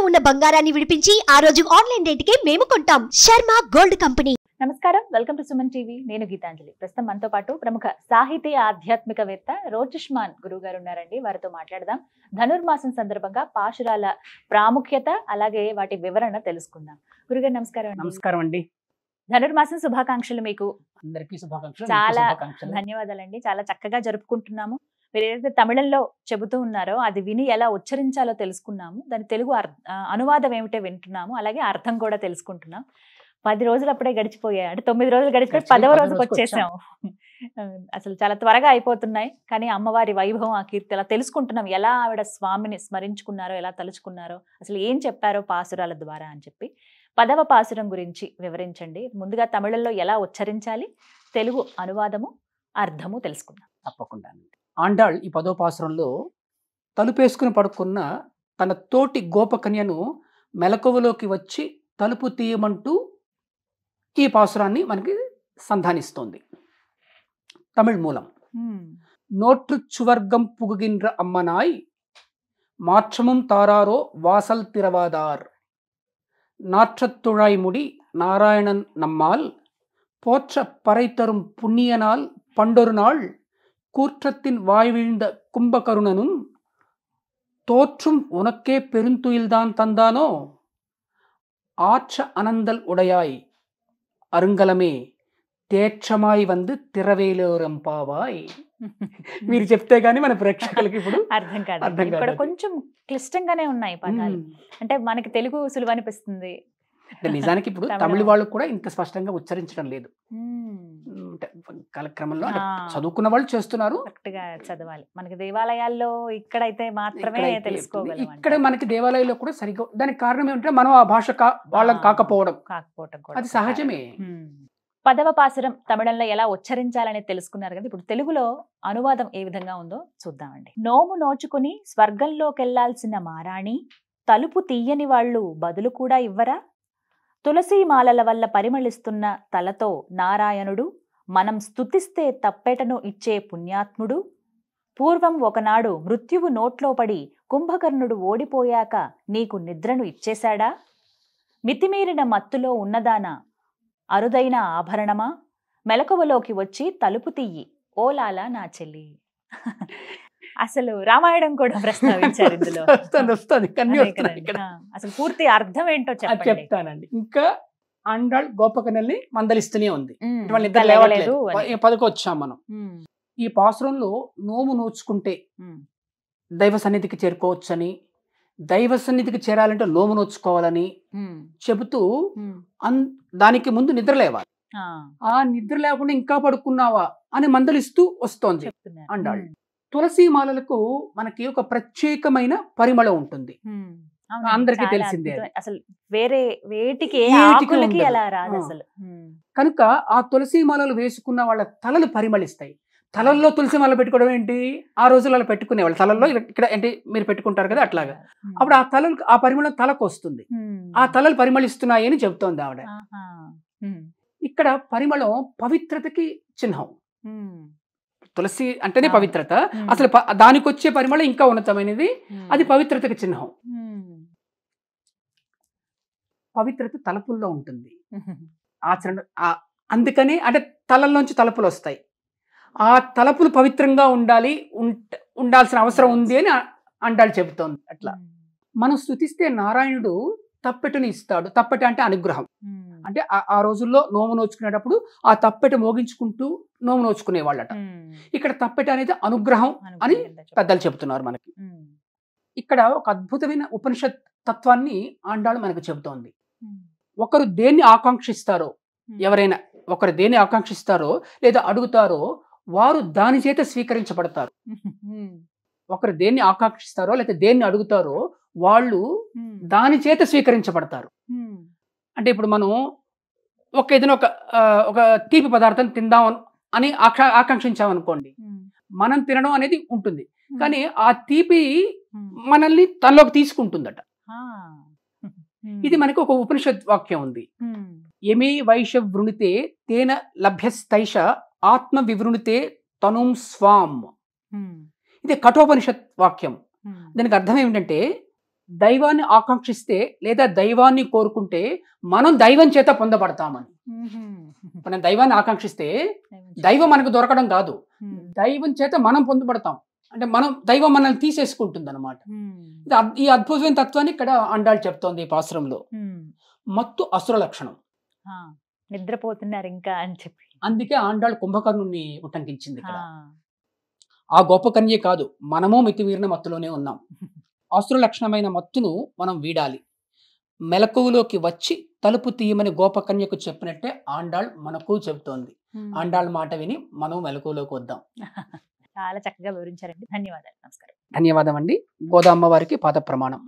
ఉన్న బంగారాన్ని విడిపించి ఆ రోజు ఆన్లైన్ రేటుకే మేము కొంటాం. Sharma gold company. నమస్కారం, వెల్కమ్ టు సుమన్ టీవీ. నేను గీతాంజలి. ప్రస్తుతం మనతో పాటు ప్రముఖ సాహితీ ఆధ్యాత్మికవేత్త రోజిష్మాన్ గురువు గారు ఉన్నారండి. వారితో మాట్లాడదాం. ధనుర్మాసం సందర్భంగా పాశురాల ప్రాముఖ్యత అలాగే వాటి వివరణ తెలుసుకుందాం. గురుగారు నమస్కారం. నమస్కారం అండి. ధనుర్మాసం శుభాకాంక్షలు మీకు. అందరికీ శుభాకాంక్షలు. చాలా ధన్యవాదాలండి. చాలా చక్కగా జరుపుకుంటున్నాము. మీరు ఏదైతే తమిళంలో చెబుతూ ఉన్నారో అది విని ఎలా ఉచ్చరించాలో తెలుసుకున్నాము. దాని తెలుగు అనువాదం ఏమిటో వింటున్నాము. అలాగే అర్థం కూడా తెలుసుకుంటున్నాం. 10 రోజులు అప్పుడే గడిచిపోయాయి. అంటే 9 రోజులు గడిచిపోయి 10వ రోజుకి వచ్చేసాము. అసలు చాలా త్వరగా అయిపోతున్నాయి. కానీ అమ్మవారి వైభవం, ఆ కీర్తి అలా తెలుసుకుంటున్నాం. ఎలా ఆవిడ స్వామిని స్మరించుకున్నారో, ఎలా తలుచుకున్నారో, అసలు ఏం చెప్పారో పాసురాల ద్వారా అని చెప్పి 10వ పాసురం గురించి వివరించండి. ముందుగా తమిళంలో ఎలా ఉచ్చరించాలి, తెలుగు అనువాదము అర్థము తెలుసుకుందాం. తప్పకుండా. ఆండాళ్ ఈ 10వ పాసురంలో తలుపేసుకుని పడుకున్న తన తోటి గోపకన్యను మెలకువలోకి వచ్చి తలుపు తీయమంటూ ఈ పాసురాన్ని మనకి సంధానిస్తోంది. తమిళ్ మూలం. నోట్రు చువర్గం పుగుగిன்ற అమ్మనాయ్ மாற்றமும் தாராரோ வாசல் திறவாதார் நாற்றத்துழாய் முடி நாராயணன் நம்மால் போற்ற பறை தரும் புண்ணியனால் பண்டொரு நாள் கூற்றத்தின் வாய்வீழ்ந்த கும்பகருணனும் தோற்றும் உனக்கே பெருந்துயில்தான் தந்தானோ ஆற்ற அனந்தல் உடையாய் అరుంగలమే తేక్షమాయి వందు తిరవేలోరంపావాయ్. మీరు చెప్తే గానీ మన ప్రేక్షకులకి ఇప్పుడు అర్థం కాదు. ఇక్కడ కొంచెం క్లిష్టంగానే ఉన్నాయి పదాలు. అంటే మనకి తెలుగు సులువు అనిపిస్తుంది. నిజానికి ఇప్పుడు తమిళ వాళ్ళు కూడా ఇంత స్పష్టంగా ఉచ్చరించడం లేదు. కాలక్రమంలో చదువుకున్న వాళ్ళు చేస్తున్నారు. కరెక్ట్ గా చదవాలి. మనకి దేవాలయాల్లో ఇక్కడైతే మాత్రమే తెలుసుకోగలం. ఇక్కడ మనకి దేవాలయాల్లో కూడా సరిగ్గా దానికి కారణం ఏమంటే మనం ఆ భాష వాళ్ళం కాకపోవడం అది సహజమే. 10వ పాసురం తమిళంలో ఎలా ఉచ్చరించాలని తెలుసుకున్నారు కదా. ఇప్పుడు తెలుగులో అనువాదం ఏ విధంగా ఉందో చూద్దామండి. నోము నోచుకుని స్వర్గంలోకెళ్లాల్సిన మారాణి తలుపు తీయని వాళ్ళు బదులు కూడా ఇవ్వరా? తులసీ మాలల వల్ల పరిమళిస్తున్న తలతో నారాయణుడు మనం స్తుతిస్తే తప్పెటను ఇచ్చే పుణ్యాత్ముడు పూర్వం ఒకనాడు మృత్యువు నోట్లో పడి కుంభకర్ణుడు ఓడిపోయాక నీకు నిద్రను ఇచ్చేశాడా? మితిమీరిన మత్తులో ఉన్నదానా అరుదైన ఆభరణమా మెలకువలోకి వచ్చి తలుపు తీయి ఓలాలా నా చెల్లి. అసలు రామాయణం కూడా ప్రస్తావించారు ఇందులో. అసలు పూర్తి అర్థం ఏంటో చెప్తానండి. ఇంకా ఆండాళ్ గోపకన్యల్ని మందలిస్తూనే ఉంది. వాళ్ళిద్దరు లేవట్లేదు. 10కు వచ్చాం మనం. ఈ పాసురంలో నోము నోచుకుంటే దైవ సన్నిధికి చేరుకోవచ్చని, దైవ సన్నిధికి చేరాలంటే నోము నోచుకోవాలని చెబుతూ దానికి ముందు నిద్ర లేవాలి. ఆ నిద్ర లేకుండా ఇంకా పడుకున్నావా అని మందలిస్తూ వస్తోంది ఆండాళ్. తులసి మాలలకు మనకి ఒక ప్రత్యేకమైన పరిమళం ఉంటుంది. అందరికీ తెలిసిందే. అసలు వేరే వేటికి కనుక ఆ తులసి మాలలు వేసుకున్న వాళ్ళ తలలు పరిమళిస్తాయి. తలల్లో తులసి మాల పెట్టుకోవడం ఏంటి, ఆ రోజులలో పెట్టుకునేవాళ్ళు. తలల్లో ఇక్కడ ఏంటి మీరు పెట్టుకుంటారు కదా, అట్లాగా. అప్పుడు ఆ తలలు ఆ పరిమళం తలకు వస్తుంది. ఆ తలలు పరిమళిస్తున్నాయి అని చెబుతోంది ఆవిడ. ఇక్కడ పరిమళం పవిత్రతకి చిహ్నం. తులసి అంటేనే పవిత్రత. అసలు దానికి వచ్చే పరిమళం ఇంకా ఉన్నతమైనది. అది పవిత్రతకి చిహ్నం. పవిత్రత తలుపుల్లో ఉంటుంది. ఆచరణ అందుకని అంటే తలల్లోంచి తలుపులు వస్తాయి. ఆ తలుపులు పవిత్రంగా ఉండాల్సిన అవసరం ఉంది అని ఆండాళ్ చెబుతోంది. అట్లా మనం స్తుతిస్తే నారాయణుడు తప్పెటను ఇస్తాడు. తప్పెట అంటే అనుగ్రహం. అంటే ఆ రోజుల్లో నోము నోచుకునేటప్పుడు ఆ తప్పెట మోగించుకుంటూ నోము నోచుకునేవాళ్ళట. ఇక్కడ తప్పెట అనేది అనుగ్రహం అని పెద్దలు చెబుతున్నారు మనకి. ఇక్కడ ఒక అద్భుతమైన ఉపనిషత్ తత్వాన్ని ఆండాళ్ మనకు చెబుతోంది. ఒకరు దేన్ని ఆకాంక్షిస్తారో, ఎవరైనా ఒకరు దేన్ని ఆకాంక్షిస్తారో లేదా అడుగుతారో వారు దాని చేత స్వీకరించబడతారు. ఒకరు దేన్ని ఆకాంక్షిస్తారో లేదా దేన్ని అడుగుతారో వాళ్ళు దాని చేత స్వీకరించబడతారు. అంటే ఇప్పుడు మనం ఏదైనా ఒక తీపి పదార్థం తిందాం అని ఆకాంక్షించామనుకోండి, మనం తినడం అనేది ఉంటుంది. కానీ ఆ తీపి మనల్ని తనలోకి తీసుకుంటుందట. ఇది మనకి ఒక ఉపనిషత్ వాక్యం ఉంది. యమే వైష వృణితే తేన లభ్యస్తైష ఆత్మ వివృణితే తనుం స్వాం. ఇది కఠోపనిషత్ వాక్యం. దానికి అర్థం ఏమిటంటే దైవాన్ని ఆకాంక్షిస్తే లేదా దైవాన్ని కోరుకుంటే మనం దైవం చేత పొందబడతామని. మనం దైవాన్ని ఆకాంక్షిస్తే దైవం మనకు దొరకడం కాదు, దైవం చేత మనం పొందబడతాం. అంటే మనం దైవం మనల్ని తీసేసుకుంటుంది అనమాట. ఈ అద్భుతమైన తత్వాన్ని ఇక్కడ అండాళ్ళు చెప్తోంది ఈ పాసురంలో. మత్తు అసుర లక్షణం, నిద్రపోతున్నారు ఇంకా అని చెప్పి, అందుకే ఆండాళ్ళు కుంభకర్ణుని ఉటంకించింది ఇక్కడ. ఆ గొప్ప కన్యే కాదు, మనము మితిమీరిన మత్తులోనే ఉన్నాం. అసుర లక్షణమైన మత్తును మనం వీడాలి. మెలకువలోకి వచ్చి తలుపు తీయమని గోపకన్యకు చెప్పినట్టే ఆండాళ్ మనకు చెబుతోంది. ఆండాళ్ మాట విని మనం మెలకువలోకి వద్దాం. చాలా చక్కగా వివరించారండి. ధన్యవాదాలు. నమస్కారం. ధన్యవాదం అండి. గోదామ్మ వారికి పాద ప్రమాణం.